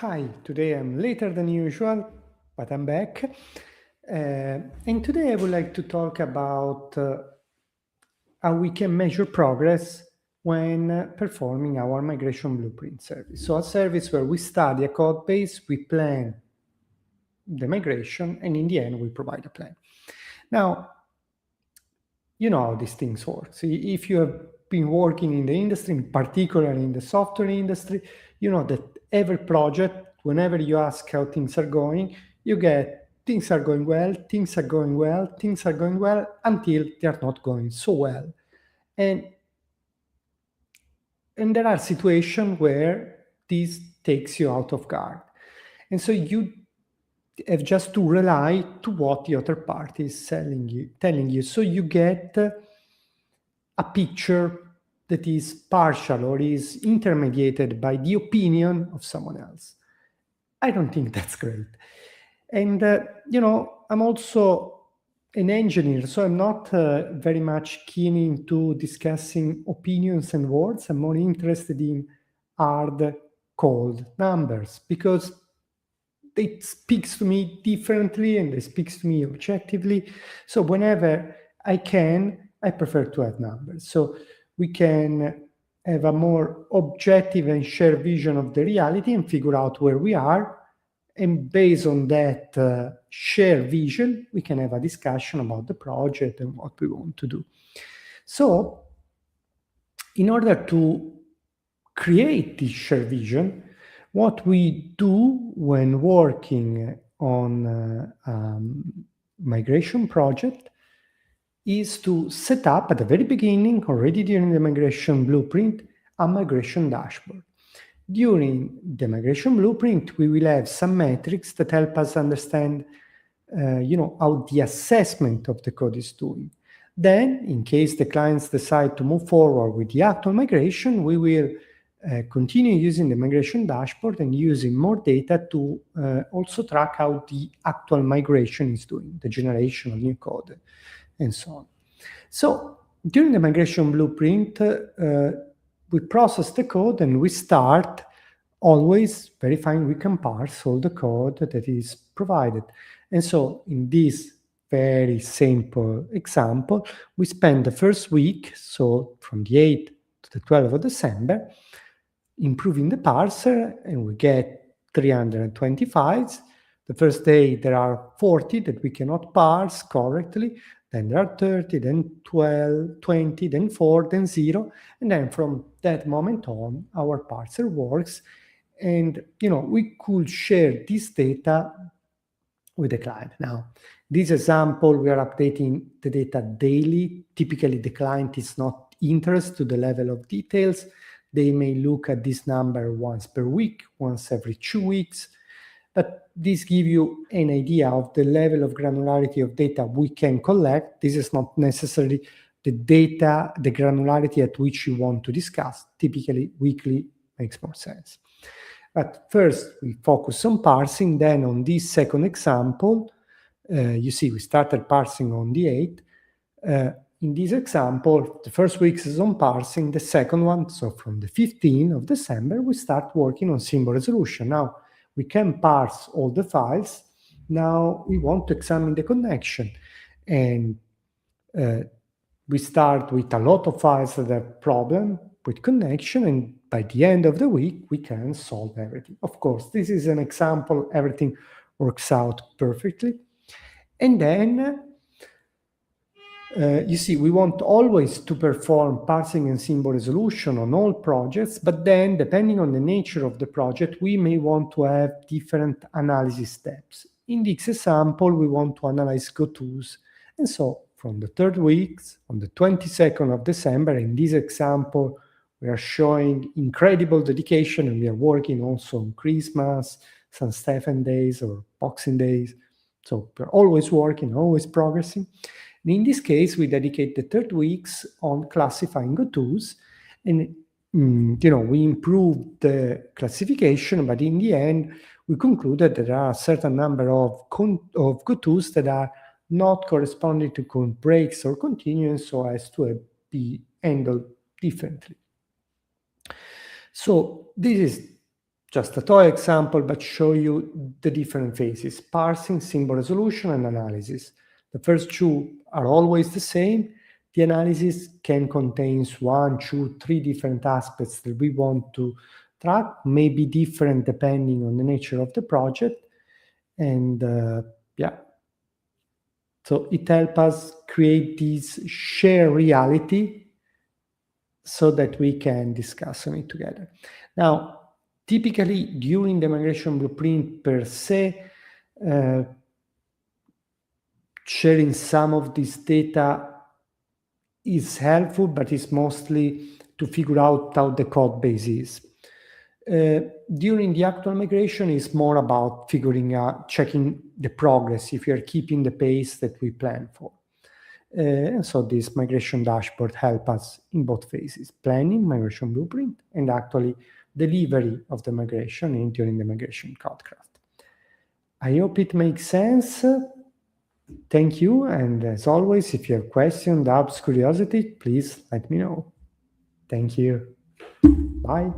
Hi, today I'm later than usual, but I'm back. And today I would like to talk about how we can measure progress when performing our migration blueprint service. So, a service where we study a code base, we plan the migration, and in the end, we provide a plan. Now, you know how these things work. So if you have been working in the industry, in particular in the software industry, you know that every project, whenever you ask how things are going, you get things are going well, things are going well, things are going well until they are not going so well. And and there are situations where this takes you out of guard. And so you have just to rely to what the other party is telling you. So you get a picture that is partial or is intermediated by the opinion of someone else. I don't think that's great. And, I'm also an engineer, so I'm not very much keen into discussing opinions and words. I'm more interested in hard, cold numbers because it speaks to me differently and it speaks to me objectively. So whenever I can, I prefer to have numbers. So we can have a more objective and shared vision of the reality and figure out where we are. And based on that shared vision, we can have a discussion about the project and what we want to do. So in order to create this shared vision, what we do when working on migration project is to set up at the very beginning, already during the migration blueprint, a migration dashboard. During the migration blueprint, we will have some metrics that help us understand how the assessment of the code is doing. Then, in case the clients decide to move forward with the actual migration, we will continue using the migration dashboard and using more data to also track how the actual migration is doing, the generation of new code, and so on. So during the migration blueprint, we process the code and we start always verifying we can parse all the code that is provided. And so in this very simple example, we spend the first week, so from the 8th to the 12th of December, improving the parser, and we get 320 files. The first day there are 40 that we cannot parse correctly, then there are 30, then 12, 20, then 4, then 0, and then from that moment on, our parser works, and we could share this data with the client. Now, this example, we are updating the data daily. Typically, the client is not interested to the level of details. They may look at this number once per week, once every 2 weeks, but this gives you an idea of the level of granularity of data we can collect. This is not necessarily the data, the granularity at which you want to discuss. Typically, weekly makes more sense. But first, we focus on parsing. Then on this second example, you see we started parsing on the 8th. In this example, the first week is on parsing, the second one, so from the 15th of December, we start working on symbol resolution. Now, we can parse all the files. Now, we want to examine the connection. And we start with a lot of files that have problem with connection, and by the end of the week, we can solve everything. Of course, this is an example, everything works out perfectly. And then, you see, we want always to perform parsing and symbol resolution on all projects, but then, depending on the nature of the project, we may want to have different analysis steps. In this example, we want to analyze gotos. And so, from the third week, on the 22nd of December, in this example, we are showing incredible dedication, and we are working also on Christmas, San Stefan days, or Boxing days. So we're always working, always progressing. And in this case, we dedicate the third weeks on classifying gotos, and we improved the classification, but in the end, we concluded that there are a certain number of gotos that are not corresponding to breaks or continuance, so as to be handled differently. So this is just a toy example, but show you the different phases: parsing, symbol resolution, and analysis. The first two are always the same. The analysis can contain 1, 2, 3 different aspects that we want to track, may be different depending on the nature of the project. And yeah, so it helps us create this shared reality so that we can discuss on it together. Now, typically during the migration blueprint per se, sharing some of this data is helpful, but it's mostly to figure out how the code base is. During the actual migration, it's more about figuring out, checking the progress, if you're keeping the pace that we plan for. And so this migration dashboard helps us in both phases: planning, migration blueprint, and actually delivery of the migration and during the migration Codecraft. I hope it makes sense. Thank you. And as always, if you have questions, doubts, curiosity, please let me know. Thank you. Bye.